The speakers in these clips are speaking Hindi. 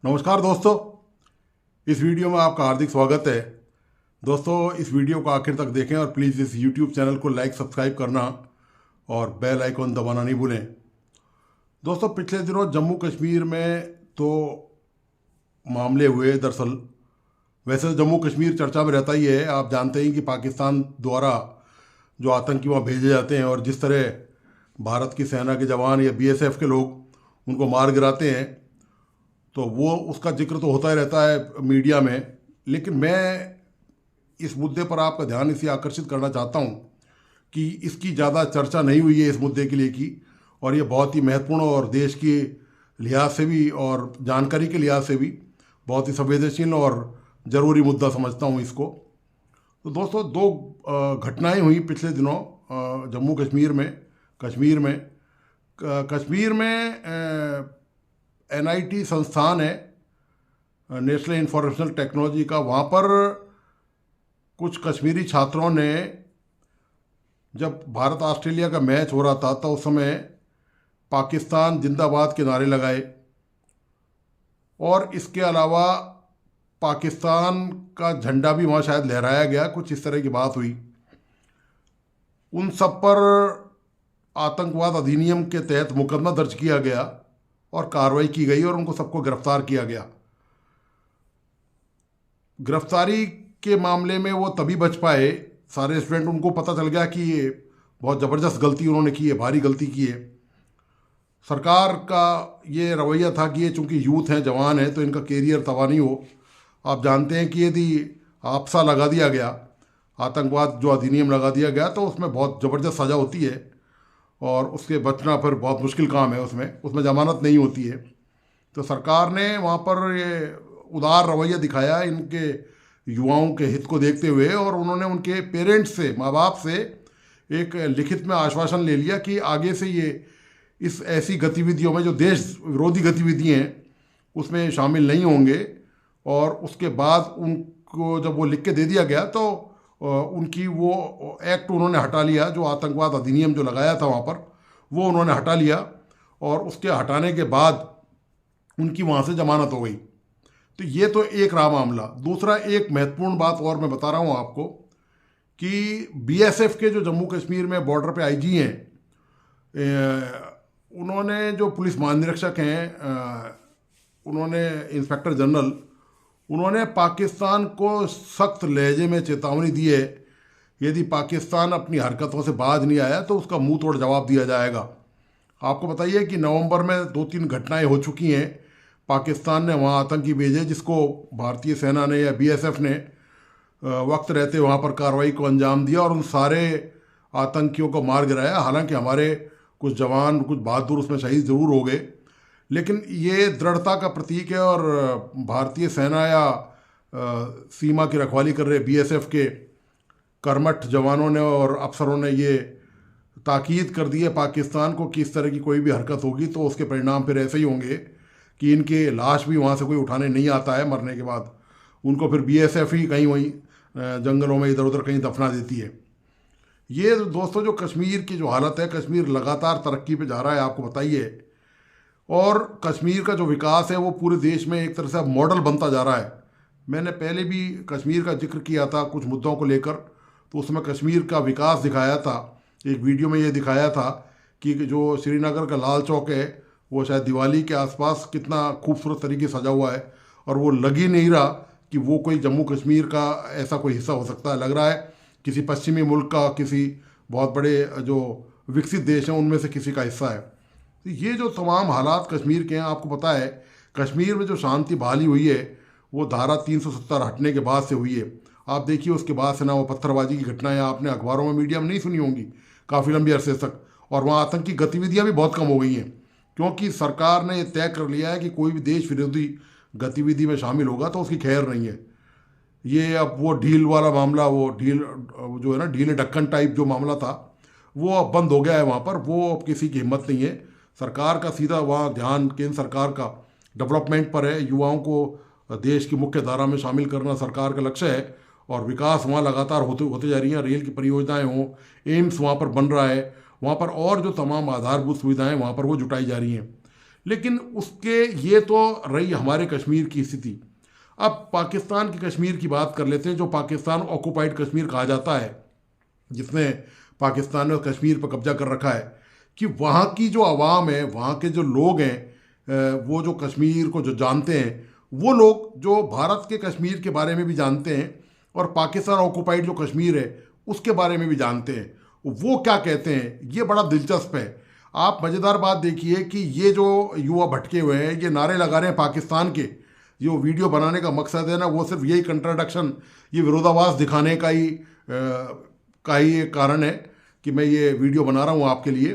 नमस्कार दोस्तों, इस वीडियो में आपका हार्दिक स्वागत है। दोस्तों, इस वीडियो को आखिर तक देखें और प्लीज़ इस यूट्यूब चैनल को लाइक सब्सक्राइब करना और बेल आइकॉन दबाना नहीं भूलें। दोस्तों, पिछले दिनों जम्मू कश्मीर में तो मामले हुए। दरअसल वैसे तो जम्मू कश्मीर चर्चा में रहता ही है। आप जानते हैं कि पाकिस्तान द्वारा जो आतंकी वहाँ भेजे जाते हैं और जिस तरह भारत की सेना के जवान या बीएसएफ के लोग उनको मार गिराते हैं, तो वो उसका जिक्र तो होता ही रहता है मीडिया में। लेकिन मैं इस मुद्दे पर आपका ध्यान इसलिए आकर्षित करना चाहता हूँ कि इसकी ज़्यादा चर्चा नहीं हुई है इस मुद्दे के लिए की, और ये बहुत ही महत्वपूर्ण और देश के लिहाज से भी और जानकारी के लिहाज से भी बहुत ही संवेदनशील और ज़रूरी मुद्दा समझता हूँ इसको। तो दोस्तों, दो घटनाएं हुई पिछले दिनों जम्मू कश्मीर में एनआईटी संस्थान है, नेशनल इंफॉर्मेशनल टेक्नोलॉजी का। वहाँ पर कुछ कश्मीरी छात्रों ने, जब भारत ऑस्ट्रेलिया का मैच हो रहा था तो उस समय पाकिस्तान जिंदाबाद के नारे लगाए, और इसके अलावा पाकिस्तान का झंडा भी वहाँ शायद लहराया गया, कुछ इस तरह की बात हुई। उन सब पर आतंकवाद अधिनियम के तहत मुकदमा दर्ज किया गया और कार्रवाई की गई और उनको सबको गिरफ्तार किया गया। गिरफ्तारी के मामले में वो तभी बच पाए, सारे स्टूडेंट, उनको पता चल गया कि ये बहुत ज़बरदस्त गलती उन्होंने की है, भारी गलती की है। सरकार का ये रवैया था कि ये चूंकि यूथ हैं, जवान हैं, तो इनका कैरियर तबाह नहीं हो। आप जानते हैं कि यदि आपसा लगा दिया गया, आतंकवाद जो अधिनियम लगा दिया गया, तो उसमें बहुत ज़बरदस्त सज़ा होती है और उसके बचना फिर बहुत मुश्किल काम है। उसमें ज़मानत नहीं होती है। तो सरकार ने वहाँ पर ये उदार रवैया दिखाया इनके युवाओं के हित को देखते हुए, और उन्होंने उनके पेरेंट्स से, माँ बाप से एक लिखित में आश्वासन ले लिया कि आगे से ये इस ऐसी गतिविधियों में, जो देश विरोधी गतिविधियाँ हैं, उसमें शामिल नहीं होंगे। और उसके बाद उनको जब वो लिख के दे दिया गया, तो उनकी वो एक्ट उन्होंने हटा लिया, जो आतंकवाद अधिनियम जो लगाया था वहाँ पर, वो उन्होंने हटा लिया। और उसके हटाने के बाद उनकी वहाँ से जमानत हो गई। तो ये तो एक रहा मामला। दूसरा, एक महत्वपूर्ण बात और मैं बता रहा हूँ आपको कि बीएसएफ के जो जम्मू कश्मीर में बॉर्डर पे आईजी हैं, उन्होंने, जो पुलिस महानिरीक्षक हैं, उन्होंने, इंस्पेक्टर जनरल, उन्होंने पाकिस्तान को सख्त लहजे में चेतावनी दी है, यदि पाकिस्तान अपनी हरकतों से बाज नहीं आया तो उसका मुंह तोड़ जवाब दिया जाएगा। आपको बताइए कि नवंबर में 2-3 घटनाएं हो चुकी हैं। पाकिस्तान ने वहाँ आतंकी भेजे, जिसको भारतीय सेना ने या बीएसएफ ने वक्त रहते वहाँ पर कार्रवाई को अंजाम दिया और उन सारे आतंकियों को मार गिराया। हालांकि हमारे कुछ जवान, कुछ बहादुर उसमें शहीद ज़रूर हो गए, लेकिन ये दृढ़ता का प्रतीक है। और भारतीय सेना या सीमा की रखवाली कर रहे बीएसएफ के कर्मठ जवानों ने और अफसरों ने ये ताकीद कर दी है पाकिस्तान को कि इस तरह की कोई भी हरकत होगी तो उसके परिणाम फिर ऐसे ही होंगे कि इनके लाश भी वहाँ से कोई उठाने नहीं आता है मरने के बाद, उनको फिर बीएसएफ ही कहीं वहीं जंगलों में इधर उधर कहीं दफना देती है। ये दोस्तों, जो कश्मीर की जो हालत है, कश्मीर लगातार तरक्की पे जा रहा है, आपको बताइए। और कश्मीर का जो विकास है वो पूरे देश में एक तरह से अब मॉडल बनता जा रहा है। मैंने पहले भी कश्मीर का जिक्र किया था कुछ मुद्दों को लेकर, तो उसमें कश्मीर का विकास दिखाया था। एक वीडियो में ये दिखाया था कि जो श्रीनगर का लाल चौक है, वो शायद दिवाली के आसपास कितना खूबसूरत तरीके से सजा हुआ है, और वो लग ही नहीं रहा कि वो कोई जम्मू कश्मीर का ऐसा कोई हिस्सा हो सकता है। लग रहा है किसी पश्चिमी मुल्क का, किसी बहुत बड़े जो विकसित देश हैं उनमें से किसी का हिस्सा है। तो ये जो तमाम हालात कश्मीर के हैं, आपको पता है कश्मीर में जो शांति बहाली हुई है वो धारा 370 हटने के बाद से हुई है। आप देखिए, उसके बाद से ना वो पत्थरबाजी की घटनाएं आपने अखबारों में, मीडिया में नहीं सुनी होंगी काफ़ी लंबी अरसे तक। और वहाँ आतंकी गतिविधियाँ भी बहुत कम हो गई हैं, क्योंकि सरकार ने ये तय कर लिया है कि कोई भी देश विरोधी गतिविधि में शामिल होगा तो उसकी खैर नहीं है। ये अब वो ढील वाला मामला, वो ढील जो है ना, ढीले ढक्कन टाइप जो मामला था, वो अब बंद हो गया है वहाँ पर। वो अब किसी की हिम्मत नहीं है। सरकार का सीधा वहाँ ध्यान, केंद्र सरकार का डेवलपमेंट पर है। युवाओं को देश की मुख्य धारा में शामिल करना सरकार का लक्ष्य है, और विकास वहाँ लगातार होते जा रही हैं। रेल की परियोजनाएं हों, एम्स वहाँ पर बन रहा है, वहाँ पर और जो तमाम आधारभूत सुविधाएं वहाँ पर वो जुटाई जा रही हैं। लेकिन उसके ये तो रही हमारे कश्मीर की स्थिति। अब पाकिस्तान की कश्मीर की बात कर लेते हैं, जो पाकिस्तान ऑक्युपाइड कश्मीर कहा जाता है, जिसमें पाकिस्तान ने कश्मीर पर कब्जा कर रखा है, कि वहाँ की जो आवाम है, वहाँ के जो लोग हैं, वो जो कश्मीर को जो जानते हैं, वो लोग जो भारत के कश्मीर के बारे में भी जानते हैं और पाकिस्तान ऑक्युपाइड जो कश्मीर है उसके बारे में भी जानते हैं, वो क्या कहते हैं, ये बड़ा दिलचस्प है। आप मज़ेदार बात देखिए कि ये जो युवा भटके हुए हैं, ये नारे लगा रहे हैं पाकिस्तान के। जो वीडियो बनाने का मकसद है ना, वो सिर्फ यही कंट्राडिक्शन, ये विरोधाभास दिखाने का ही एक कारण है कि मैं ये वीडियो बना रहा हूँ आपके लिए,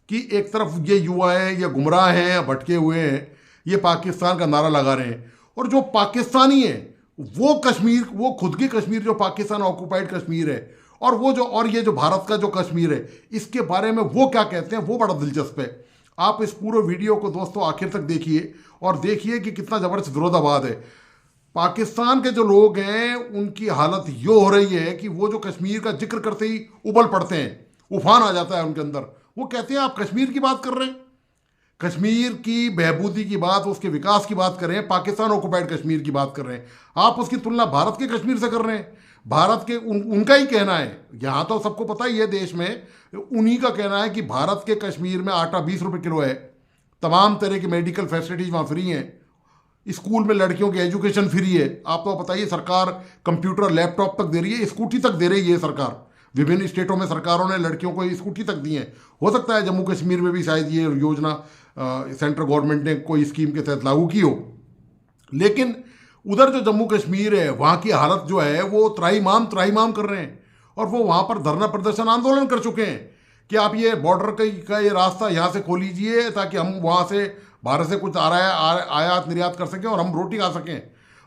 कि एक तरफ ये युवा हैं, ये गुमराह हैं या भटके हुए हैं, ये पाकिस्तान का नारा लगा रहे हैं, और जो पाकिस्तानी है वो कश्मीर, वो खुद की कश्मीर जो पाकिस्तान ऑक्युपाइड कश्मीर है, और ये जो भारत का जो कश्मीर है, इसके बारे में वो क्या कहते हैं, वो बड़ा दिलचस्प है। आप इस पूरे वीडियो को दोस्तों आखिर तक देखिए और देखिए कि कितना ज़बरदस्त विरोधाभास है। पाकिस्तान के जो लोग हैं उनकी हालत ये हो रही है कि वो जो कश्मीर का जिक्र करते ही उबल पड़ते हैं, उफान आ जाता है उनके अंदर। वो कहते हैं आप कश्मीर की बात कर रहे हैं, कश्मीर की बहबूदी की बात, उसके विकास की बात कर रहे हैं, पाकिस्तान ऑक्युपाइड कश्मीर की बात कर रहे हैं। आप उसकी तुलना भारत के कश्मीर से कर रहे हैं। भारत के उनका ही कहना है, यहाँ तो सबको पता ही है देश में, उन्हीं का कहना है कि भारत के कश्मीर में आटा 20 रुपये किलो है, तमाम तरह की मेडिकल फैसिलिटीज़ वहाँ फ्री हैं, स्कूल में लड़कियों की एजुकेशन फ्री है। आपको बताइए सरकार कंप्यूटर लैपटॉप तक दे रही है, स्कूटी तक दे रही है सरकार। विभिन्न स्टेटों में सरकारों ने लड़कियों को स्कूटी तक दी है। हो सकता है जम्मू कश्मीर में भी शायद ये योजना सेंट्रल गवर्नमेंट ने कोई स्कीम के तहत लागू की हो, लेकिन उधर जो जम्मू कश्मीर है वहाँ की हालत जो है वो त्राहिमाम कर रहे हैं, और वो वहाँ पर धरना प्रदर्शन आंदोलन कर चुके हैं कि आप ये बॉर्डर का ये रास्ता यहाँ से खोल लीजिए ताकि हम वहाँ से भारत से कुछ आयात निर्यात कर सकें और हम रोटी खा सकें।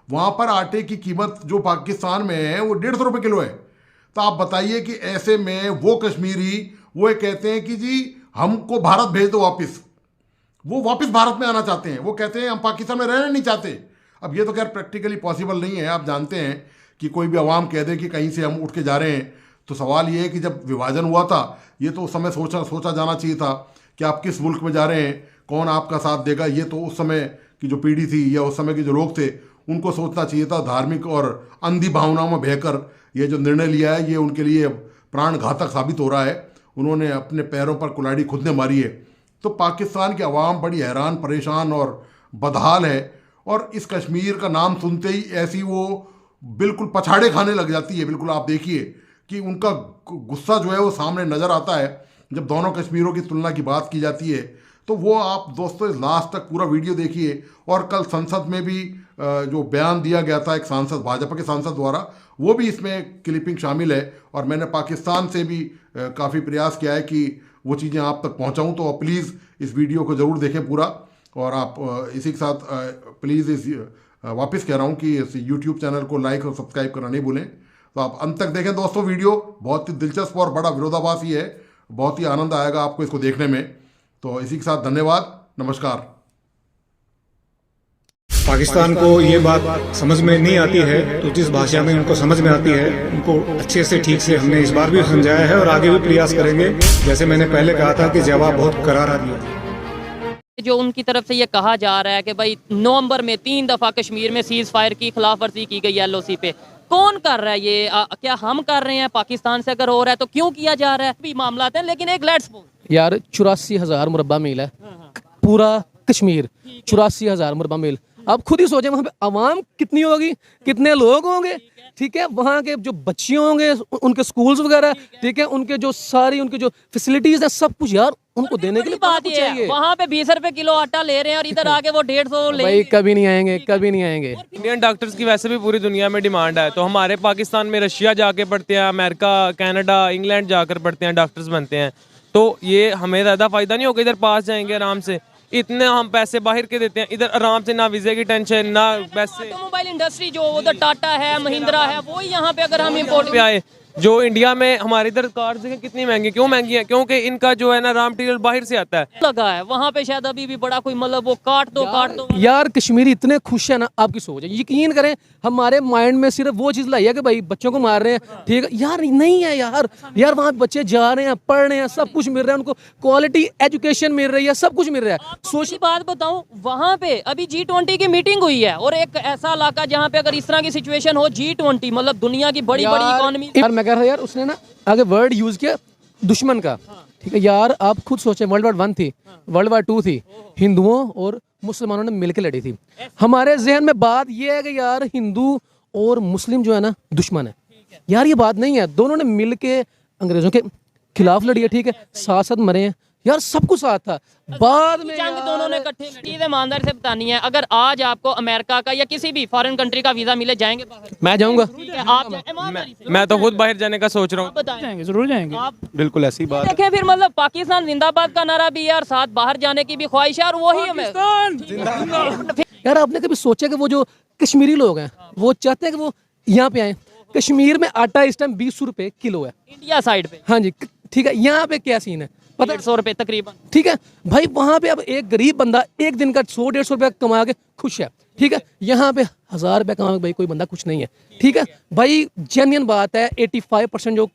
वहाँ पर आटे की कीमत जो पाकिस्तान में है वो 150 रुपये किलो है। तो आप बताइए कि ऐसे में वो कश्मीरी वो कहते हैं कि जी हमको भारत भेज दो वापस, वो वापस भारत में आना चाहते हैं, वो कहते हैं हम पाकिस्तान में रहना नहीं चाहते। अब ये तो खैर प्रैक्टिकली पॉसिबल नहीं है। आप जानते हैं कि कोई भी आवाम कह दे कि कहीं से हम उठ के जा रहे हैं, तो सवाल ये है कि जब विभाजन हुआ था ये तो उस समय सोचा जाना चाहिए था कि आप किस मुल्क में जा रहे हैं, कौन आपका साथ देगा। ये तो उस समय की जो पीढ़ी थी या उस समय के जो लोग थे उनको सोचना चाहिए था। धार्मिक और अंधी भावनाओं में बहकर ये जो निर्णय लिया है ये उनके लिए प्राण घातक साबित हो रहा है। उन्होंने अपने पैरों पर कुल्हाड़ी खुद ने मारी है। तो पाकिस्तान की आवाम बड़ी हैरान परेशान और बदहाल है, और इस कश्मीर का नाम सुनते ही ऐसी वो बिल्कुल पछाड़े खाने लग जाती है। बिल्कुल आप देखिए कि उनका गुस्सा जो है वो सामने नज़र आता है जब दोनों कश्मीरों की तुलना की बात की जाती है। तो वो आप दोस्तों लास्ट तक पूरा वीडियो देखिए। और कल संसद में भी जो बयान दिया गया था एक सांसद, भाजपा के सांसद द्वारा, वो भी इसमें क्लिपिंग शामिल है, और मैंने पाकिस्तान से भी काफ़ी प्रयास किया है कि वो चीज़ें आप तक पहुंचाऊं। तो प्लीज़ इस वीडियो को ज़रूर देखें पूरा। और आप इसी के साथ प्लीज़ वापस कह रहा हूं कि इस यूट्यूब चैनल को लाइक और सब्सक्राइब करना नहीं भूलें। तो आप अंत तक देखें दोस्तों, वीडियो बहुत ही दिलचस्प और बड़ा विरोधाभासी है, बहुत ही आनंद आएगा आपको इसको देखने में। तो इसी के साथ धन्यवाद, नमस्कार। पाकिस्तान को ये बात समझ में नहीं आती है, तो जिस भाषा में उनको समझ में आती है उनको अच्छे से ठीक से हमने इस बार भी समझाया है और आगे भी प्रयास करेंगे। जैसे मैंने पहले कहा था कि जवाब बहुत करारा दिया। जो उनकी तरफ से ये कहा जा रहा है कि भाई नवंबर में 3 दफ़ा कश्मीर में सीज फायर की खिलाफ वर्जी की गई LOC पे, कौन कर रहा है ये? क्या हम कर रहे हैं? पाकिस्तान से अगर हो रहा है तो क्यों किया जा रहा है? भी मामला है, लेकिन एक लेट्स यार 84,000 मुरब्बा मील है पूरा कश्मीर, 84,000 मुरब्बा मील। आप खुद ही सोचें वहाँ पे आवाम कितनी होगी, कितने लोग होंगे, ठीक है। वहाँ के जो बच्चे होंगे, उनके स्कूल्स वगैरह, ठीक है, उनके जो सारी उनके जो फैसिलिटीज है, सब कुछ यार उनको देने के लिए बात ये है। वहाँ पे 20 रुपए किलो आटा ले रहे हैं और इधर आके वो 150 ले। भाई कभी नहीं आएंगे, कभी नहीं आएंगे। इंडियन डॉक्टर्स की वैसे भी पूरी दुनिया में डिमांड है, तो हमारे पाकिस्तान में रशिया जाके पढ़ते हैं, अमेरिका, कनाडा, इंग्लैंड जाकर पढ़ते हैं, डॉक्टर्स बनते हैं। तो ये हमें ज़्यादा फायदा नहीं होगा, इधर पास जाएंगे आराम से। इतने हम पैसे बाहर के देते हैं, इधर आराम से ना वीजे की टेंशन ना पैसे। ऑटोमोबाइल इंडस्ट्री जो उधर टाटा है, महिंद्रा है, वो यहाँ पे अगर हम इम्पोर्ट पे आए जो इंडिया में हमारे इधर कार्स देखें कितनी महंगी, क्यों महंगी है? क्योंकि इनका जो है ना रॉ मटेरियल बाहर से आता है। लगा है वहाँ पे शायद अभी भी बड़ा कोई मतलब वो काट दो यार कश्मीरी इतने खुश है ना, आपकी सोच है, यकीन करें हमारे माइंड में सिर्फ वो चीज लाई है कि भाई बच्चों को मार रहे हैं, ठीक है यार, नहीं है यार, यार वहाँ बच्चे जा रहे हैं, पढ़ रहे हैं, सब कुछ मिल रहा है उनको, क्वालिटी एजुकेशन मिल रही है, सब कुछ मिल रहा है। सोची बात बताऊं, वहाँ पे अभी G20 की मीटिंग हुई है और एक ऐसा इलाका जहाँ पे अगर इस तरह की सिचुएशन हो, G20 मतलब दुनिया की बड़ी बड़ी इकोनॉमी। यार मैं कह रहा था यार, उसने ना आगे वर्ड यूज किया दुश्मन का, ठीक है यार, आप खुद सोचें, वर्ल्ड वार 1 थी, वर्ल्ड वार 2 थी, हिंदुओं और मुसलमानों ने मिलकर लड़ी थी। हमारे जहन में बात ये है कि यार हिंदू और मुस्लिम जो है ना दुश्मन है, यार ये बात नहीं है, दोनों ने मिल के अंग्रेजों के खिलाफ लड़ी है, ठीक है, साथ साथ मरे हैं यार, सब कुछ साथ था। बाद में जंग दोनों ने इकट्ठे लड़ी। चीज़ ईमानदारी से बतानी है, अगर आज आपको अमेरिका का या किसी भी फॉरेन कंट्री का वीजा मिले, जाएंगे बाहर? मैं जाऊंगा। आप ईमानदारी से मैं तो खुद बाहर जाने का सोच रहा हूँ। बताएं। जरूर जाएंगे, आप बिल्कुल ऐसी बात। देखें फिर मतलब पाकिस्तान जिंदाबाद का नारा भी यार, साथ बाहर जाने की भी ख्वाहिश है और वही हमें। यार आपने कभी सोचा कि वो जो कश्मीरी लोग हैं वो चाहते हैं कि वो यहाँ पे आए? कश्मीर में आटा इस टाइम 20 रुपए किलो है, इंडिया साइड पे हाँ जी, ठीक है, यहाँ पे क्या सीन है पता? 150 रुपए तकरीबन। ठीक है भाई, वहां पे अब एक गरीब बंदा एक दिन का 100-150 रुपया कमा के खुश है, ठीक है, यहाँ पे 1000 रुपया कमा के भाई कोई बंदा खुश नहीं है, ठीक है भाई, जेन्युइन बात है। 85%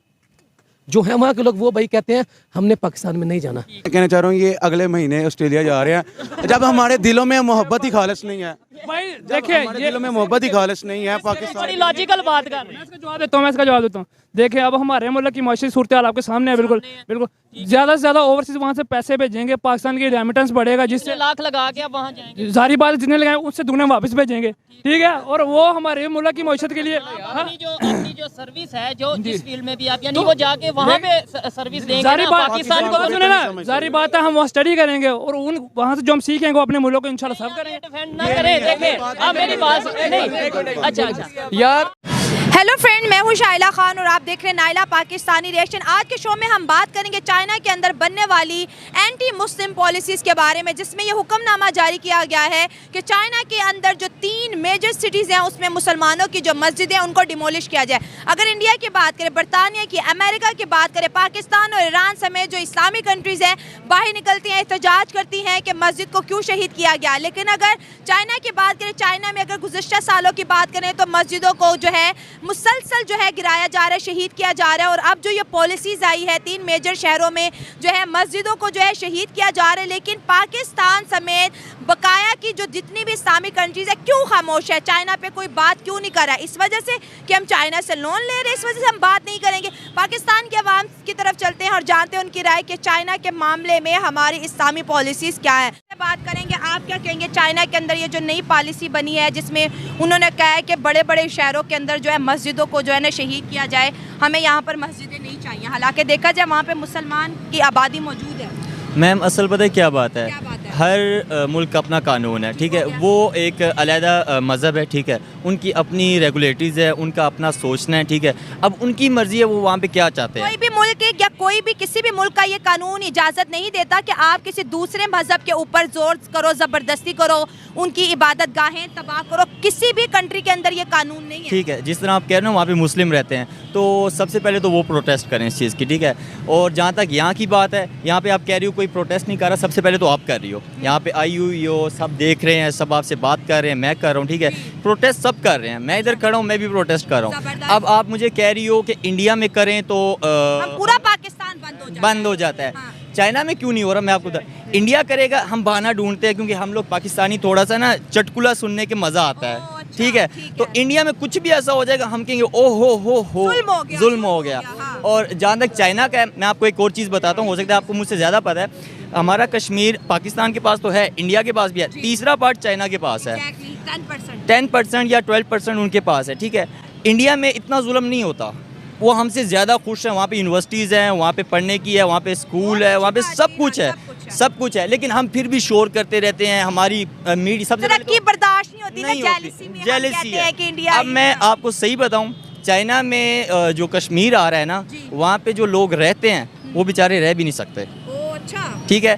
जो है वहाँ के लोग वो भाई कहते हैं हमने पाकिस्तान में नहीं जाना। मैं कहना चाह रहा हूँ ये अगले महीने ऑस्ट्रेलिया जा रहे हैं, जब हमारे दिलों में मोहब्बत ही खालिस नहीं है भाई। देखिए हमारे दिलों में मोहब्बत ही खालिस नहीं है पाकिस्तान। बड़ी लॉजिकल बात कर रहे हैं। इसका जवाब देता हूँ, मैं इसका जवाब देता हूँ। देखिए अब हमारे मुल्क की माशी सूरत हाल आपके सामने है, बिल्कुल बिल्कुल। ज़्यादा से ज़्यादा ओवरसीज वहाँ से पैसे भेजेंगे, पाकिस्तान की रेमिटेंस बढ़ेगा, जिससे लाख लगा के आप वहाँ जाएंगे, सारी बात जितने लगाए उससे दुगने वापस भेजेंगे, ठीक है, और वो हमारे मुल्क की मईशत के लिए अपनी जो सर्विस है, जो जिस फील्ड में भी आप यानी वो जाके वहाँ पे सर्विस देंगे सारी ना, बात पाकिस्तान को सुने ना, सारी बात है, हम वहाँ स्टडी करेंगे और उन वहाँ से जो हम सीखेंगे वो अपने मुल्क को इंशाल्लाह सब करेंगे। डिफेंड ना करें। देखें आप मेरी बात नहीं, अच्छा यार हेलो फ्रेंड, मैं हूं शाइला खान और आप देख रहे हैं नाइला पाकिस्तानी रिएक्शन। आज के शो में हम बात करेंगे चाइना के अंदर बनने वाली एंटी मुस्लिम पॉलिसीज़ के बारे में, जिसमें यह हुक्मनामा जारी किया गया है कि चाइना के अंदर जो 3 मेजर सिटीज़ हैं उसमें मुसलमानों की जो मस्जिदें हैं उनको डिमोलिश किया जाए। अगर इंडिया की बात करें, बरतानिया की, अमेरिका की बात करें, पाकिस्तान और ईरान समेत जो इस्लामिक कंट्रीज़ हैं बाहर निकलती हैं, एहतजाज करती हैं कि मस्जिद को क्यों शहीद किया गया। लेकिन अगर चाइना की बात करें, चाइना में अगर गुज़िश्ता सालों की बात करें तो मस्जिदों को जो है मुसलसल जो है गिराया जा रहा है, शहीद किया जा रहा है। और अब जो ये पॉलिसीज़ आई है 3 मेजर शहरों में जो है मस्जिदों को जो है शहीद किया जा रहा है, लेकिन पाकिस्तान समेत बकाया की जो जितनी भी इस्लामिक कंट्रीज़ है क्यों खामोश है, चाइना पे कोई बात क्यों नहीं कर रहा है? इस वजह से कि हम चाइना से लोन ले रहे हैं, इस वजह से हम बात नहीं करेंगे। पाकिस्तान के अवाम की तरफ चलते हैं और जानते हैं उनकी राय कि चाइना के मामले में हमारी इस्लामी पॉलिसीज़ क्या है। बात करेंगे, आप क्या कहेंगे चाइना के अंदर ये जो नई पॉलिसी बनी है जिसमें उन्होंने कहा है कि बड़े बड़े शहरों के अंदर जो है मस्जिदों को जो है ना शहीद किया जाए, हमें यहाँ पर मस्जिदें नहीं चाहिए, हालांकि देखा जाए वहाँ पे मुसलमान की आबादी मौजूद है। मैम असल पता है क्या बात है, क्या बात है? हर मुल्क का अपना कानून है, ठीक है, वो एक अलहदा मज़हब है, ठीक है, उनकी अपनी रेगुलेटरीज़ है, उनका अपना सोचना है, ठीक है, अब उनकी मर्ज़ी है वो वहाँ पे क्या चाहते हैं। कोई भी मुल्क या कोई भी किसी भी मुल्क का ये कानून इजाज़त नहीं देता कि आप किसी दूसरे मज़हब के ऊपर जोर करो, ज़बरदस्ती करो, उनकी इबादत गाहें तबाह करो, किसी भी कंट्री के अंदर ये कानून नहीं है। ठीक है, जिस तरह आप कह रहे हो वहाँ पे मुस्लिम रहते हैं, तो सबसे पहले तो वो प्रोटेस्ट करें इस चीज़ की, ठीक है, और जहाँ तक यहाँ की बात है, यहाँ पे आप कह रही हो कोई प्रोटेस्ट नहीं कर रहा, सबसे पहले तो आप कर रही हो, यहाँ पे आई हुई हो, सब देख रहे हैं, सब आपसे बात कर रहे हैं, मैं कर रहा हूँ, ठीक है, प्रोटेस्ट सब कर रहे हैं, मैं इधर खड़ा हूँ, मैं भी प्रोटेस्ट कर रहा हूँ। अब आप मुझे कह रही हो कि इंडिया में करें तो पूरा पाकिस्तान बंद हो जाता है। हाँ। चाइना में क्यों नहीं हो रहा, मैं आपको इंडिया करेगा, हम बहाना ढूंढते हैं क्योंकि हम लोग पाकिस्तानी थोड़ा सा ना चटकुला सुनने के मज़ा आता है, ठीक है, तो इंडिया में कुछ भी ऐसा हो जाएगा हम कहेंगे ओ हो जुल्म हो गया। हाँ। और जहाँ तक चाइना का है, मैं आपको एक और चीज़ बताता हूँ, हो सकता है आपको मुझसे ज़्यादा पता है, हमारा कश्मीर पाकिस्तान के पास तो है, इंडिया के पास भी है, तीसरा पार्ट चाइना के पास है, 10% या 12% उनके पास है, ठीक है। इंडिया में इतना जुल्म नहीं होता, वो हमसे ज़्यादा खुश हैं, वहाँ पे यूनिवर्सिटीज़ हैं, वहाँ पे पढ़ने की है, वहाँ पे स्कूल है, वहाँ पे सब कुछ है, सब कुछ है, लेकिन हम फिर भी शोर करते रहते हैं, हमारी मीडिया सबसे तरक्की बर्दाश्त नहीं होती, जेलसी है। अब मैं आपको सही बताऊँ, चाइना में जो कश्मीर आ रहा है ना, वहाँ पे जो लोग रहते हैं वो बेचारे रह भी नहीं सकते, ठीक है,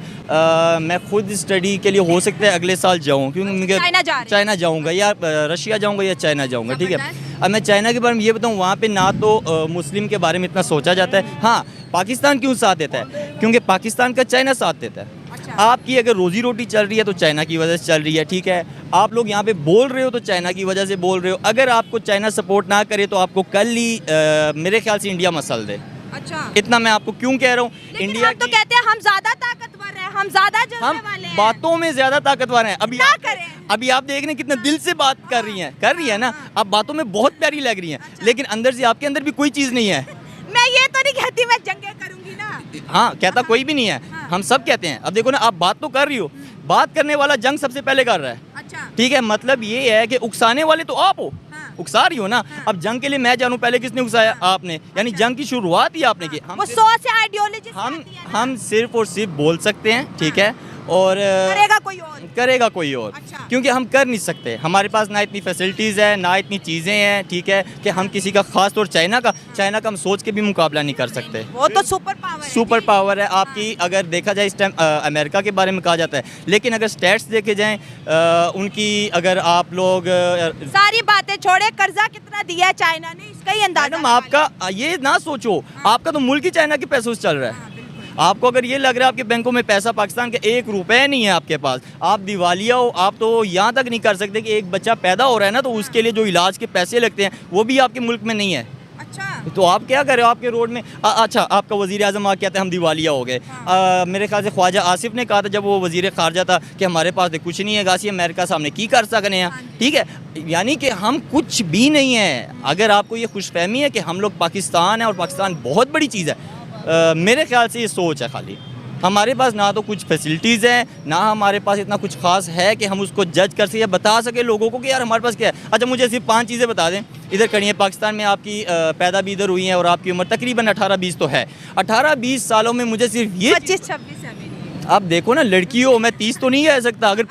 मैं खुद स्टडी के लिए हो सकता है अगले साल जाऊँ, क्योंकि मुझे चाइना जा रहे हैं? चाइना जाऊँगा या रशिया जाऊँगा या चाइना जाऊँगा, ठीक है। अब मैं चाइना के बारे में ये बताऊँ, वहाँ पे ना तो मुस्लिम के बारे में इतना सोचा जाता है। हाँ, पाकिस्तान क्यों साथ देता है? क्योंकि पाकिस्तान का चाइना साथ देता है। आपकी अगर रोजी रोटी चल रही है तो चाइना की वजह से चल रही है, ठीक है। आप लोग यहाँ पे बोल रहे हो तो चाइना की वजह से बोल रहे हो। अगर आपको चाइना सपोर्ट ना करे तो आपको कल ही मेरे ख्याल से इंडिया मसल दे। अच्छा, इतना मैं आपको क्यों कह रहा हूँ। इंडिया हम तो कहते हैं हम ज्यादा ताकतवर हैं, हम ज्यादा जलने हम वाले हैं। बातों में ज्यादा ताकतवर हैं। अभी क्या करें? अभी आप देख रहे हैं कितना दिल से बात कर रही है ना। आप बातों में बहुत प्यारी लग रही हैं, लेकिन अंदर से आपके अंदर भी कोई चीज़ नहीं है। मैं ये तो नहीं कहती मैं जंगे करूंगी ना। हाँ, कहता कोई भी नहीं है, हम सब कहते हैं। अब देखो ना, आप बात तो कर रही हो, बात करने वाला जंग सबसे पहले कर रहा है, अच्छा, ठीक है। मतलब ये है कि उकसाने वाले तो आप हो, उकसा रही हो ना। अब जंग के लिए मैं जानूं पहले किसने उकसाया? आपने, यानी जंग की शुरुआत ही आपने की। वो सोच से आइडियोलॉजी हम सिर्फ और सिर्फ बोल सकते हैं, ठीक है, और करेगा कोई और। अच्छा। क्योंकि हम कर नहीं सकते, हमारे पास ना इतनी फैसिलिटीज़ है, ना इतनी चीज़ें हैं, ठीक है, कि हम किसी का खास तौर चाइना का हम सोच के भी मुकाबला नहीं कर सकते। वो तो सुपर पावर है। सुपर पावर है आपकी। अगर देखा जाए इस टाइम अमेरिका के बारे में कहा जाता है, लेकिन अगर स्टैट्स देखे जाएं उनकी, अगर आप लोग सारी बातें छोड़े, कर्जा कितना दिया है चाइना ने, इसका ही अंदाजा मैडम आपका ये ना सोचो, आपका तो मुल्क ही चाइना के पैसों से चल रहा है। आपको अगर ये लग रहा है आपके बैंकों में पैसा पाकिस्तान का 1 रुपए नहीं है आपके पास, आप दिवालिया हो, आप तो यहाँ तक नहीं कर सकते कि एक बच्चा पैदा हो रहा है ना, तो उसके लिए जो इलाज के पैसे लगते हैं वो भी आपके मुल्क में नहीं है। अच्छा, तो आप क्या कर रहे हो आपके रोड में? अच्छा, आपका वज़ीर आज़म आ कहते हैं हम दिवालिया हो गए। मेरे ख्याल से ख्वाजा आसिफ ने कहा था जब वो वज़ीर ख़ारजा था कि हमारे पास तो कुछ नहीं है, गासी अमेरिका सामने की कर सकते हैं, ठीक है। यानी कि हम कुछ भी नहीं है। अगर आपको ये खुशफहमी है कि हम लोग पाकिस्तान है और पाकिस्तान बहुत बड़ी चीज़ है, मेरे ख्याल से ये सोच है खाली। हमारे पास ना तो कुछ फैसिलिटीज़ हैं, ना हमारे पास इतना कुछ खास है कि हम उसको जज कर सके या बता सके लोगों को कि यार हमारे पास क्या है। अच्छा, मुझे सिर्फ 5 चीज़ें बता दें। इधर खड़ी है पाकिस्तान में, आपकी पैदा भी इधर हुई है और आपकी उम्र तकरीबन 18-20 तो है। 18-20 सालों में मुझे सिर्फ ये 25-26 है। आप देखो ना, लड़की हो, मैं 30 तो नहीं कह सकता। अगर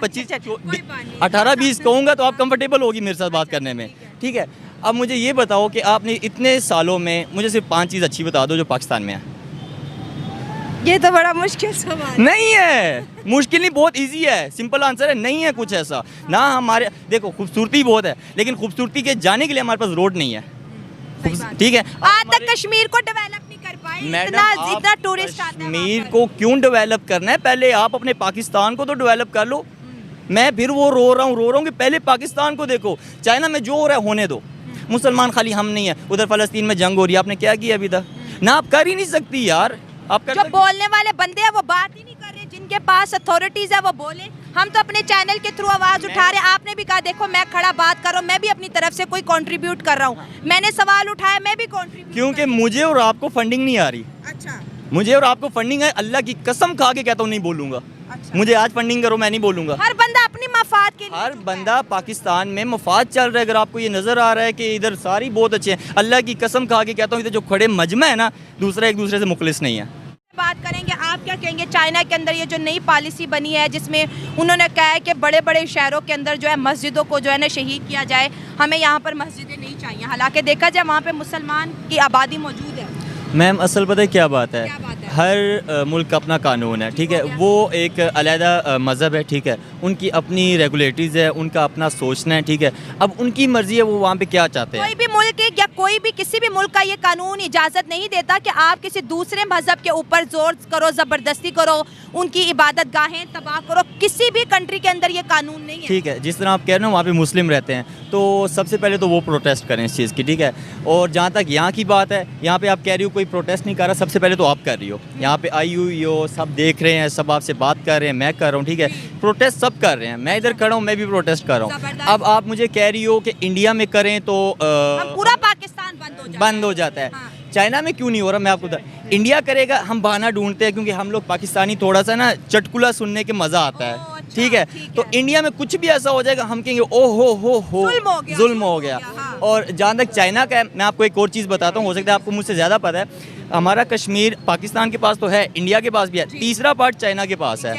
18-20 कहूँगा तो आप कंफर्टेबल होगी मेरे साथ बात करने में, ठीक है। अब मुझे ये बताओ कि आपने इतने सालों में, मुझे सिर्फ 5 चीज़ अच्छी बता दो जो पाकिस्तान में है। ये तो बड़ा मुश्किल सवाल नहीं है, मुश्किल नहीं, बहुत इजी है, सिंपल आंसर है, नहीं है कुछ ऐसा। ना हमारे, देखो खूबसूरती बहुत है, लेकिन खूबसूरती के जाने के लिए हमारे पास रोड नहीं है, ठीक है। आज तक कश्मीर को डेवलप नहीं कर पाए, इतना टूरिस्ट आता है। कश्मीर को क्यों डेवलप करना है? पहले आप अपने पाकिस्तान को तो डेवलप कर लो। मैं फिर वो रो रहा हूँ कि पहले पाकिस्तान को देखो। चाइना में जो हो रहा है होने दो, मुसलमान खाली हम नहीं है, उधर फ़लस्तीन में जंग हो रही है, आपने क्या किया अभी तक? ना आप कर ही नहीं सकती यार। आप जो बोलने वाले बंदे हैं वो बात ही नहीं कर रहे, जिनके पास अथॉरिटीज है वो बोले। हम तो अपने चैनल के थ्रू आवाज उठा रहे हैं। आपने भी कहा देखो मैं खड़ा बात कर रहा हूँ, मैं भी अपनी तरफ से कोई कंट्रीब्यूट कर रहा हूँ, मैंने सवाल उठाया, मैं भी कंट्रीब्यूट। क्योंकि मुझे और आपको फंडिंग नहीं आ रही। अच्छा, मुझे और आपको फंडिंग है, अल्लाह की कसम खा के कहता हूँ नहीं बोलूंगा। अच्छा। मुझे आज फंडिंग करो, मैं नहीं बोलूंगा। हर बंदा अपनी मफाद के लिए, हर बंदा पाकिस्तान में मफाद चल रहा है। अगर आपको ये नजर आ रहा है कि इधर सारी बहुत अच्छे हैं, अल्लाह की कसम खा के कहता हूँ इधर जो खड़े मजमा है ना, दूसरा एक दूसरे से मुखलिस नहीं है। बात करेंगे, आप क्या कहेंगे चाइना के अंदर ये जो नई पॉलिसी बनी है जिसमें उन्होंने कहा है कि बड़े बड़े शहरों के अंदर जो है मस्जिदों को जो है ना शहीद किया जाए, हमें यहाँ पर मस्जिदें नहीं चाहिए, हालांकि देखा जाए वहाँ पे मुसलमान की आबादी मौजूद है। मैम असल पता है क्या बात है, हर मुल्क का अपना कानून है, ठीक है, वो एक अलहदा मज़हब है, ठीक है, उनकी अपनी रेगुलेटरीज़ है, उनका अपना सोचना है, ठीक है। अब उनकी मर्ज़ी है वो वहाँ पे क्या चाहते हैं। कोई भी मुल्क या कोई भी किसी भी मुल्क का ये कानून इजाज़त नहीं देता कि आप किसी दूसरे मज़हब के ऊपर जोर करो, ज़बरदस्ती करो, उनकी इबादत गाहें तबाह करो, किसी भी कंट्री के अंदर ये कानून नहीं है, ठीक है। जिस तरह आप कह रहे हो वहाँ पे मुस्लिम रहते हैं, तो सबसे पहले तो वो प्रोटेस्ट करें इस चीज़ की, ठीक है। और जहाँ तक यहाँ की बात है, यहाँ पे आप कह रही हो कोई प्रोटेस्ट नहीं कर रहा, सबसे पहले तो आप कर रही हो, यहाँ पे आई हुई हो, सब देख रहे हैं, सब आपसे बात कर रहे हैं, मैं कर रहा हूँ, ठीक है, प्रोटेस्ट सब कर रहे हैं, मैं इधर खड़ा हूँ, मैं भी प्रोटेस्ट कर रहा हूँ। अब आप मुझे कह रही हो कि इंडिया में करें तो पूरा पाकिस्तान बंद हो जाता है। चाइना में क्यों नहीं हो रहा, मैं आपको इंडिया करेगा, हम बहाना ढूंढते हैं, क्योंकि हम लोग पाकिस्तानी थोड़ा सा ना चटकुला सुनने के मज़ा आता है, ठीक है। तो इंडिया में कुछ भी ऐसा हो जाएगा, हम कहेंगे ओ हो जुल्म हो गया। और जहाँ तक चाइना का है, मैं आपको एक और चीज़ बताता हूँ, हो सकता है आपको मुझसे ज़्यादा पता है। हमारा कश्मीर पाकिस्तान के पास तो है, इंडिया के पास भी है, तीसरा पार्ट चाइना के पास है,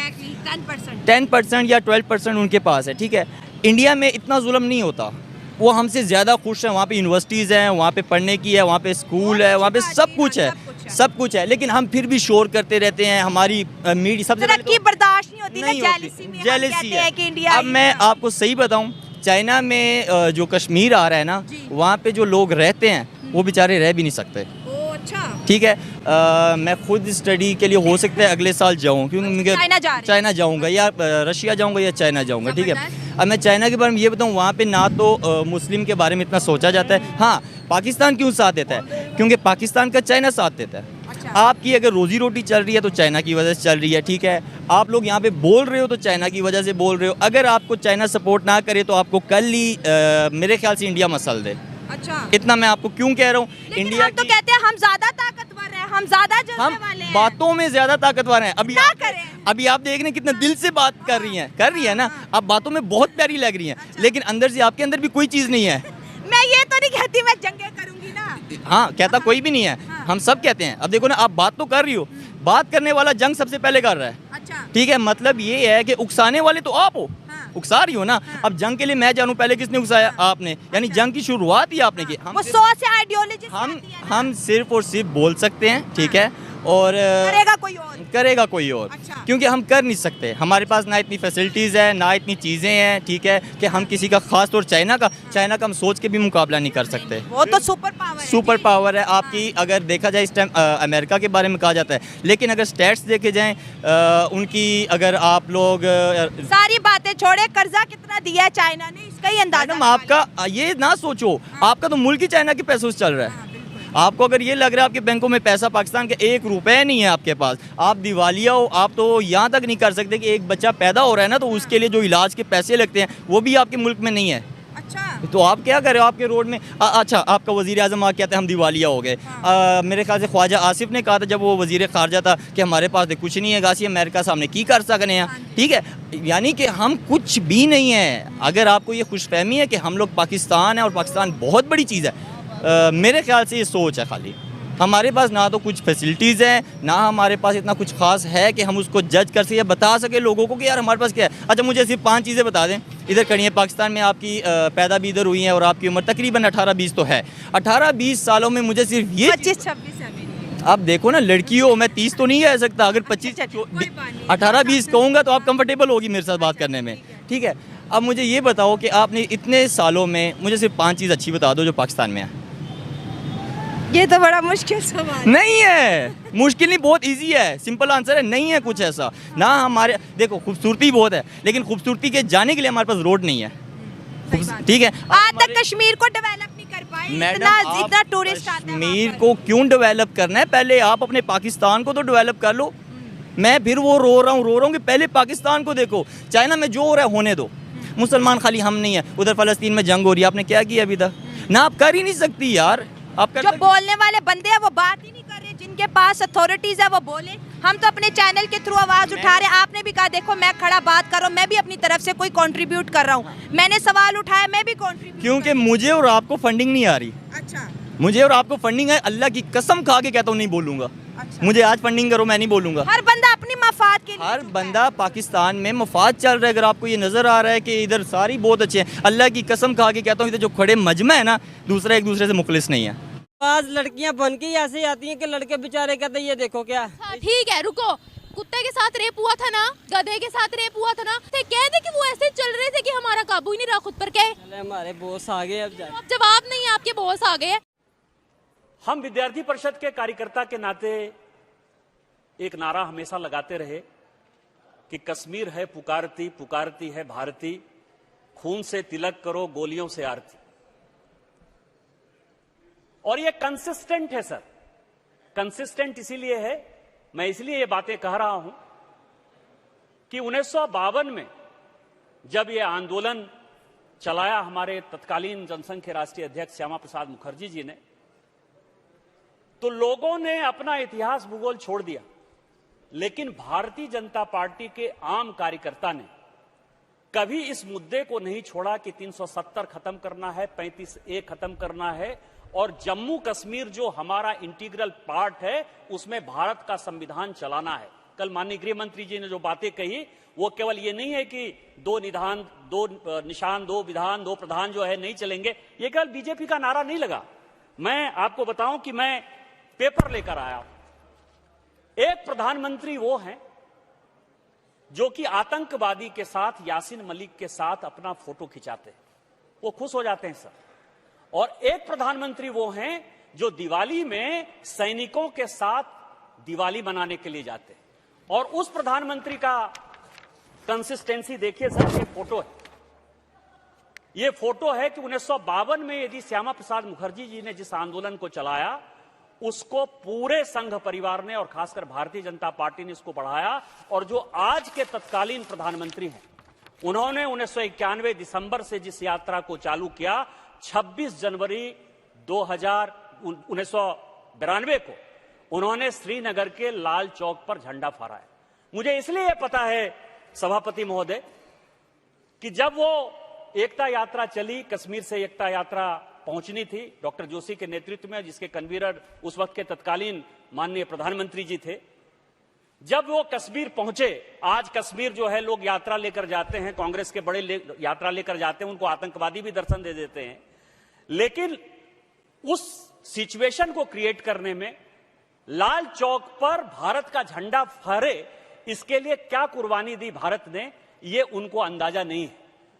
10% या 12% उनके पास है, ठीक है। इंडिया में इतना जुल्म नहीं होता, वो हमसे ज़्यादा खुश हैं, वहाँ पे यूनिवर्सिटीज़ हैं, वहाँ पे पढ़ने की है, वहाँ पे स्कूल है, वहाँ पे सब कुछ है, सब कुछ है, लेकिन हम फिर भी शोर करते रहते हैं। हमारी मीडिया सबसे तरक्की बर्दाश्त बर्दाश्त नहीं होती ना, जेलसी में हम कहते हैं कि इंडिया। अब मैं आपको सही बताऊं, चाइना में जो कश्मीर आ रहा है ना, वहाँ पे जो लोग रहते हैं वो बेचारे रह भी नहीं सकते। अच्छा, ठीक है, मैं खुद स्टडी के लिए हो सकता है अगले साल जाऊँ, क्योंकि मुझे चाइना जाऊँगा या रशिया जाऊँगा या चाइना जाऊँगा। ठीक है, अब मैं चाइना के बारे में ये बताऊँ, वहाँ पे ना तो मुस्लिम के बारे में इतना सोचा जाता है। हाँ, पाकिस्तान क्यों साथ देता है? क्योंकि पाकिस्तान का चाइना साथ देता है। आपकी अगर रोजी रोटी चल रही है तो चाइना की वजह से चल रही है। ठीक है, आप लोग यहाँ पे बोल रहे हो तो चाइना की वजह से बोल रहे हो। अगर आपको चाइना सपोर्ट ना करे तो आपको कल ही मेरे ख्याल से इंडिया मसल दे। अच्छा, इतना मैं आपको क्यों कह रहा हूँ। इंडिया हम तो कहते हैं हम ज्यादा ताकतवर हैं, हम ज्यादा जज्बे वाले हैं, बातों में ज्यादा ताकतवर हैं। अभी आप देख रहे हैं कितना दिल से बात कर रही है ना, आप बातों में बहुत प्यारी लग रही हैं, लेकिन अंदर से आपके अंदर भी कोई चीज नहीं है। मैं ये तो नहीं कहती मैं जंगे करूंगी ना। हाँ, कहता कोई भी नहीं है, हम सब कहते हैं। अब देखो ना, आप बात तो कर रही हो, बात करने वाला जंग सबसे पहले कर रहा है। अच्छा, ठीक है, मतलब ये है कि उकसाने वाले तो आप हो, उकसा रही हो ना। अब जंग के लिए मैं जानूं, पहले किसने उकसाया? आपने, यानी जंग की शुरुआत ही आपने की। वो सोच से आइडियोलॉजी हम सिर्फ और सिर्फ बोल सकते हैं। ठीक है, और करेगा कोई और। अच्छा, क्योंकि हम कर नहीं सकते, हमारे पास ना इतनी फैसिलिटीज़ है, ना इतनी चीज़ें हैं। ठीक है, कि हम किसी का खास तौर चाइना का हम सोच के भी मुकाबला नहीं कर सकते। वो तो सुपर पावर है आपकी। अगर देखा जाए इस टाइम अमेरिका के बारे में कहा जाता है, लेकिन अगर स्टैट्स देखे जाएं उनकी, अगर आप लोग सारी बातें छोड़े, कर्जा कितना दिया है चाइना ने, इसका ही अंदाजा। मैडम, आपका ये ना सोचो, आपका तो मुल्क ही चाइना के पैसों से चल रहा है। आपको अगर ये लग रहा है आपके बैंकों में पैसा पाकिस्तान का 1 रुपए नहीं है आपके पास, आप दिवालिया हो, आप तो यहाँ तक नहीं कर सकते कि एक बच्चा पैदा हो रहा है ना, तो उसके लिए जो इलाज के पैसे लगते हैं वो भी आपके मुल्क में नहीं है। अच्छा, तो आप क्या कर रहे हो? आपके रोड में अच्छा, आपका वजीर आजम आ कहते हैं हम दिवालिया हो गए। मेरे ख्याल से ख्वाजा आसिफ ने कहा था जब वो वजीर खारजा था कि हमारे पास तो कुछ नहीं है, गासी अमेरिका सामने की कर सकते हैं। ठीक है, यानी कि हम कुछ भी नहीं है। अगर आपको ये खुशफहमी है कि हम लोग पाकिस्तान है और पाकिस्तान बहुत बड़ी चीज़ है, मेरे ख्याल से ये सोच है खाली। हमारे पास ना तो कुछ फैसिलिटीज़ हैं, ना हमारे पास इतना कुछ खास है कि हम उसको जज कर सके या बता सके लोगों को कि यार हमारे पास क्या है। अच्छा, मुझे सिर्फ 5 चीज़ें बता दें। इधर खड़ी है पाकिस्तान में, आपकी पैदा भी इधर हुई हैं और आपकी उम्र तकरीबन 18-20 तो है। 18-20 सालों में मुझे सिर्फ ये 25-26 है। आप देखो ना, लड़की हो, मैं 30 तो नहीं कह सकता। अगर 18-20 कहूँगा तो आप कंफर्टेबल होगी मेरे साथ बात करने में। ठीक है, अब मुझे ये बताओ कि आपने इतने सालों में, मुझे सिर्फ 5 चीज़ अच्छी बता दो जो पाकिस्तान में है। ये तो बड़ा मुश्किल सवाल नहीं है, मुश्किल नहीं, बहुत इजी है, सिंपल आंसर है। नहीं है कुछ ऐसा ना। हमारे देखो, खूबसूरती बहुत है, लेकिन खूबसूरती के जाने के लिए हमारे पास रोड नहीं है। ठीक है, आज तक कश्मीर को डेवलप नहीं कर पाए। इतना टूरिस्ट आता है। कश्मीर को क्यों डेवलप करना है? पहले आप अपने पाकिस्तान को तो डेवलप कर लो। मैं फिर वो रो रहा हूँ कि पहले पाकिस्तान को देखो। चाइना में जो हो रहा है होने दो। मुसलमान खाली हम नहीं है, उधर फ़लस्तीन में जंग हो रही है, आपने क्या किया अभी तक? ना आप कर ही नहीं सकती यार। आप जो बोलने वाले बंदे हैं वो बात ही नहीं कर रहे, जिनके पास अथॉरिटीज है वो बोले। हम तो अपने चैनल के थ्रू आवाज उठा रहे हैं। आपने भी कहा देखो मैं खड़ा बात कर रहा हूँ, मैं भी अपनी तरफ से कोई कंट्रीब्यूट कर रहा हूँ। मैंने सवाल उठाया, मैं भी कंट्रीब्यूट। क्योंकि मुझे और आपको फंडिंग नहीं आ रही। अच्छा, मुझे और आपको फंडिंग है, अल्लाह की कसम खा के कहता हूँ नहीं बोलूंगा। अच्छा। मुझे आज फंडिंग करो, मैं नहीं बोलूंगा। हर बंदा अपनी मफाद के लिए, हर बंदा पाकिस्तान में मफाद चल रहा है। अगर आपको ये नजर आ रहा है कि इधर सारी बहुत अच्छे हैं, अल्लाह की कसम खा के कहता हूँ इधर जो खड़े मजमा है ना, दूसरा एक दूसरे से मुखलिस नहीं है। आज लड़कियां बन के ऐसे आती हैं कि लड़के बेचारे कहते हैं ये देखो क्या। हाँ, ठीक है, रुको। कुत्ते के साथ रेप हुआ था ना, गधे के साथ रेप हुआ था ना, तो कह दे कि वो ऐसे चल रहे थे कि हमारा काबू ही नहीं रहा खुद पर। क्या हमारे बॉस आ गए, अब जवाब नहीं है, आपके बॉस आ गए। हम विद्यार्थी परिषद के कार्यकर्ता के नाते एक नारा हमेशा लगाते रहे कि कश्मीर है पुकारती, पुकारती है भारती, खून से तिलक करो, गोलियों से आरती। और ये कंसिस्टेंट है सर। कंसिस्टेंट इसीलिए है, मैं इसलिए ये बातें कह रहा हूं कि 1952 में जब ये आंदोलन चलाया हमारे तत्कालीन जनसंघ के राष्ट्रीय अध्यक्ष श्यामा प्रसाद मुखर्जी जी ने, तो लोगों ने अपना इतिहास भूगोल छोड़ दिया, लेकिन भारतीय जनता पार्टी के आम कार्यकर्ता ने कभी इस मुद्दे को नहीं छोड़ा कि 370 खत्म करना है, 35A खत्म करना है, और जम्मू कश्मीर जो हमारा इंटीग्रल पार्ट है उसमें भारत का संविधान चलाना है। कल माननीय गृह मंत्री जी ने जो बातें कही वो केवल ये नहीं है कि 2 निधान 2 निशान 2 विधान 2 प्रधान जो है नहीं चलेंगे, ये केवल बीजेपी का नारा नहीं लगा। मैं आपको बताऊं कि मैं पेपर लेकर आया, एक प्रधानमंत्री वो हैं जो कि आतंकवादी के साथ, यासीन मलिक के साथ अपना फोटो खिंचाते हैं, वो खुश हो जाते हैं सर। और एक प्रधानमंत्री वो हैं जो दिवाली में सैनिकों के साथ दिवाली मनाने के लिए जाते हैं। और उस प्रधानमंत्री का कंसिस्टेंसी देखिए सर, ये फोटो है, ये फोटो है कि 1952 में यदि श्यामा प्रसाद मुखर्जी जी ने जिस आंदोलन को चलाया, उसको पूरे संघ परिवार ने और खासकर भारतीय जनता पार्टी ने इसको बढ़ाया। और जो आज के तत्कालीन प्रधानमंत्री हैं, उन्होंने 1991 दिसंबर से जिस यात्रा को चालू किया, 26 जनवरी 1992 को उन्होंने श्रीनगर के लाल चौक पर झंडा फहराया। मुझे इसलिए यह पता है सभापति महोदय कि जब वो एकता यात्रा चली, कश्मीर से एकता यात्रा पहुंचनी थी डॉक्टर जोशी के नेतृत्व में, जिसके कन्वीनर उस वक्त के तत्कालीन माननीय प्रधानमंत्री जी थे। जब वो कश्मीर पहुंचे, आज कश्मीर जो है लोग यात्रा लेकर जाते हैं, कांग्रेस के बड़े यात्रा लेकर जाते हैं, उनको आतंकवादी भी दर्शन दे देते हैं। लेकिन उस सिचुएशन को क्रिएट करने में लाल चौक पर भारत का झंडा फहरे, इसके लिए क्या कुर्बानी दी भारत ने, ये उनको अंदाजा नहीं है।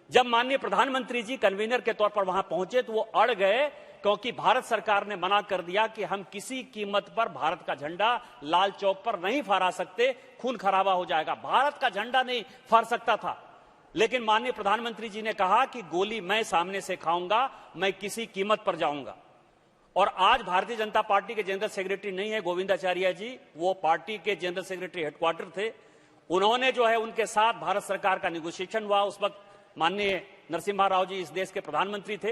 जब माननीय प्रधानमंत्री जी कन्वीनर के तौर पर वहां पहुंचे तो वो अड़ गए, क्योंकि भारत सरकार ने मना कर दिया कि हम किसी कीमत पर भारत का झंडा लाल चौक पर नहीं फहरा सकते, खून खराबा हो जाएगा। भारत का झंडा नहीं फहर सकता था, लेकिन माननीय प्रधानमंत्री जी ने कहा कि गोली मैं सामने से खाऊंगा, मैं किसी कीमत पर जाऊंगा। और आज भारतीय जनता पार्टी के जनरल सेक्रेटरी नहीं है गोविंदाचार्य जी, वो पार्टी के जनरल सेक्रेटरी हेडक्वार्टर थे। उन्होंने जो है उनके साथ भारत सरकार का निगोशिएशन हुआ। उस वक्त माननीय नरसिम्हा राव जी इस देश के प्रधानमंत्री थे।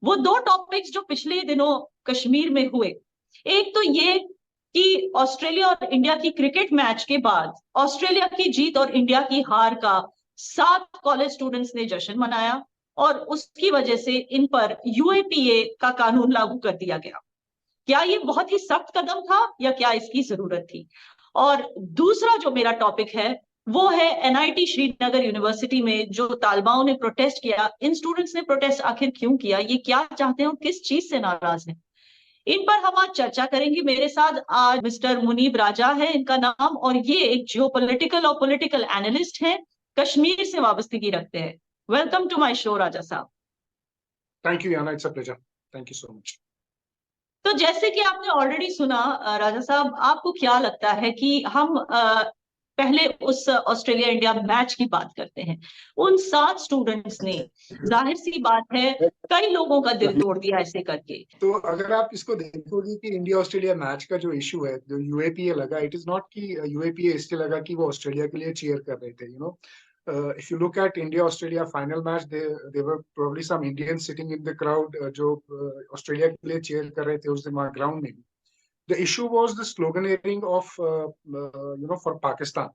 वो दो टॉपिक्स जो पिछले दिनों कश्मीर में हुए, एक तो ये कि ऑस्ट्रेलिया और इंडिया की क्रिकेट मैच के बाद ऑस्ट्रेलिया की जीत और इंडिया की हार का 7 कॉलेज स्टूडेंट्स ने जश्न मनाया और उसकी वजह से इन पर यूएपीए का कानून लागू कर दिया गया। क्या ये बहुत ही सख्त कदम था या क्या इसकी जरूरत थी? और दूसरा जो मेरा टॉपिक है वो है एनआईटी श्रीनगर यूनिवर्सिटी में जो तालिबाओं ने प्रोटेस्ट किया। इन स्टूडेंट्स ने प्रोटेस्ट आखिर क्यों किया, ये क्या चाहते हैं और किस चीज से नाराज हैं, इन पर हम आज चर्चा करेंगे। मेरे साथ आज मिस्टर मुनीब राजा है इनका नाम, और ये एक जियोपॉलिटिकल और पॉलिटिकल एनालिस्ट हैं, कश्मीर से वाबस्तगी रखते हैं। वेलकम टू माय शो राजा साहब। Thank you Yana, it's a pleasure, thank you so much. तो जैसे कि आपने ऑलरेडी सुना राजा साहब, आपको क्या लगता है कि हम पहले उस ऑस्ट्रेलिया इंडिया मैच की बात करते हैं। उन 7 स्टूडेंट्स ने, जाहिर सी बात है, कई लोगों का दिल तोड़ दिया ऐसे करके। तो अगर आप इसको देखोगे कि इंडिया ऑस्ट्रेलिया मैच का जो इशू है, जो यूएपीए लगा, इट इज नॉट कि यूएपीए इसलिए लगा कि वो ऑस्ट्रेलिया के लिए चीयर कर रहे थे। if you look at India Australia final match, there were probably some Indians sitting in the crowd जो ऑस्ट्रेलिया के लिए चीयर कर रहे थे उस दिन वहाँ ग्राउंड में। The issue was the sloganeering of for Pakistan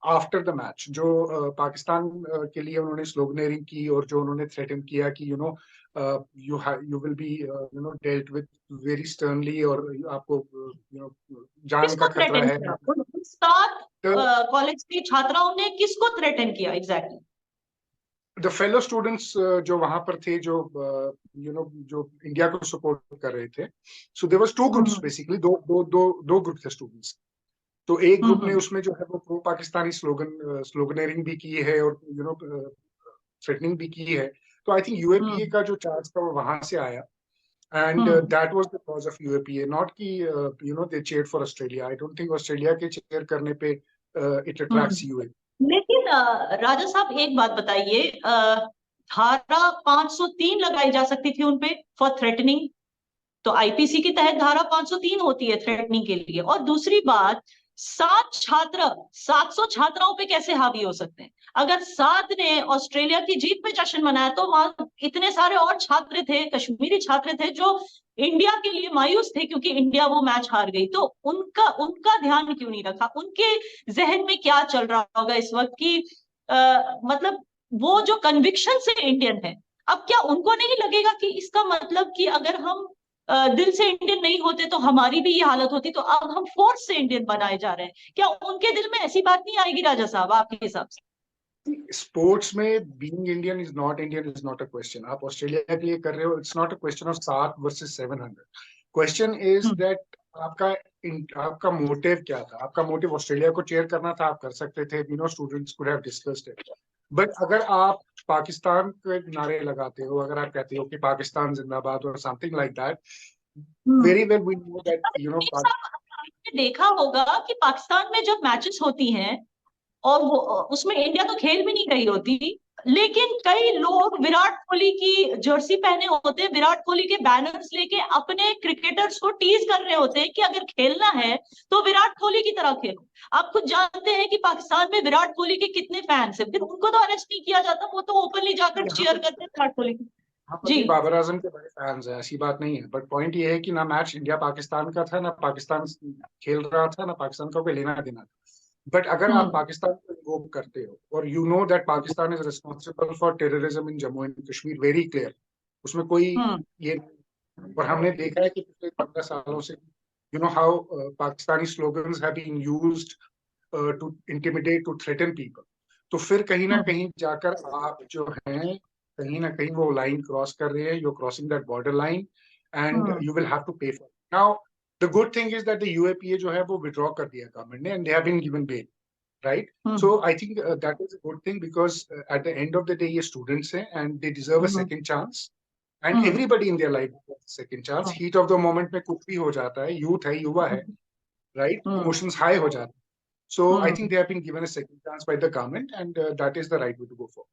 after the match, जो पाकिस्तान के लिए उन्होंने sloganeering की और जो उन्होंने threaten किया कि you will be dealt with very sternly और आपको जान का खतरा है। 7 कॉलेज के छात्राओं ने किसको थ्रेटन किया एग्जैक्टली? The fellow students जो वहां पर थे, जो इंडिया को सपोर्ट कर रहे थे। So there was 2 groups basically, दो ग्रुप थे स्टूडेंट्स। तो एक ग्रुप ने उसमें जो है वो प्रो पाकिस्तानी स्लोगनेरिंग भी की है और थ्रेटनिंग भी की है। तो आई थिंक यूएपीए का जो चार्ज था वो वहां से आया, and that was the cause of UAPA, not कि they cheered for Australia. I don't think Australia के चीयर करने पे इट अट्रैक्ट्स यूएपीए। लेकिन राजा साहब एक बात बताइए, धारा 503 लगाई जा सकती थी उनपे फॉर थ्रेटनिंग, तो आईपीसी के तहत धारा 503 होती है थ्रेटनिंग के लिए। और दूसरी बात, 700 छात्राओं पे कैसे हावी हो सकते हैं? अगर 7 ने ऑस्ट्रेलिया की जीत पे जश्न मनाया तो वहां इतने सारे और छात्र थे, कश्मीरी छात्र थे जो इंडिया के लिए मायूस थे क्योंकि इंडिया वो मैच हार गई। तो उनका ध्यान क्यों नहीं रखा? उनके जहन में क्या चल रहा होगा इस वक्त की मतलब वो जो कन्विक्शन से इंडियन है, अब क्या उनको नहीं लगेगा कि इसका मतलब कि अगर हम दिल से इंडियन नहीं होते तो हमारी भी ये हालत होती, तो अब हम फोर्स से इंडियन बनाए जा रहे हैं? क्या उनके दिल में ऐसी बात नहीं आएगी राजा साहब आपके हिसाब से? स्पोर्ट्स में being Indian is not a question. आप ऑस्ट्रेलिया के लिए कर रहे हो, it's not a question of 7 versus 700। Question is that आपका आपका मोटिव क्या था? आपका मोटिव ऑस्ट्रेलिया को चेयर करना था, आप कर सकते थे, students could have discussed it. But अगर आप पाकिस्तान के नारे लगाते हो, अगर आप कहते हो कि पाकिस्तान जिंदाबाद और something like that, very well we know that आपने देखा होगा कि पाकिस्तान में जब मैचेस होती हैं और वो उसमें इंडिया तो खेल भी नहीं रही होती, लेकिन कई लोग विराट कोहली की जर्सी पहने होते हैं, विराट कोहली के बैनर्स लेके अपने क्रिकेटर्स को टीज कर रहे होते हैं कि अगर खेलना है तो विराट कोहली की तरह खेलो। आप खुद जानते हैं कि पाकिस्तान में विराट कोहली के कितने फैंस हैं, फिर उनको तो अरेस्ट नहीं किया जाता, वो तो ओपनली जाकर चीयर करते हैं विराट कोहली की। जी, बाबर आजम के बड़े फैंस हैं, ऐसी बात नहीं है। बट पॉइंट ये है कि ना मैच इंडिया पाकिस्तान का था, ना पाकिस्तान खेल रहा था, ना पाकिस्तान का कोई लेना देना था। बट अगर आप पाकिस्तान को इन्वोक करते हो, और you know that Pakistan is responsible for terrorism in Jammu and Kashmir, very clear, उसमें कोई ये, और हमने देखा है कि पिछले 15 सालों से how Pakistani slogans have been used to intimidate, to threaten people. तो फिर कहीं ना कहीं जाकर आप जो हैं, कहीं ना कहीं वो लाइन क्रॉस कर रहे हैं, you crossing that border line and you will have to pay for. Now the good thing is that the UAPA जो है वो विड्रॉ कर दिया गवर्नमेंट ने, and they have been given bail, right? So I think that is a good thing, because at the end of the day ये students हैं and they deserve a second chance, and everybody in their life deserves a second chance. Heat of the moment में कुछ भी हो जाता है, youth है, युवा है, right? Emotions high हो जाते हैं. So I think they have been given a second chance by the government, and that is the right way to go for.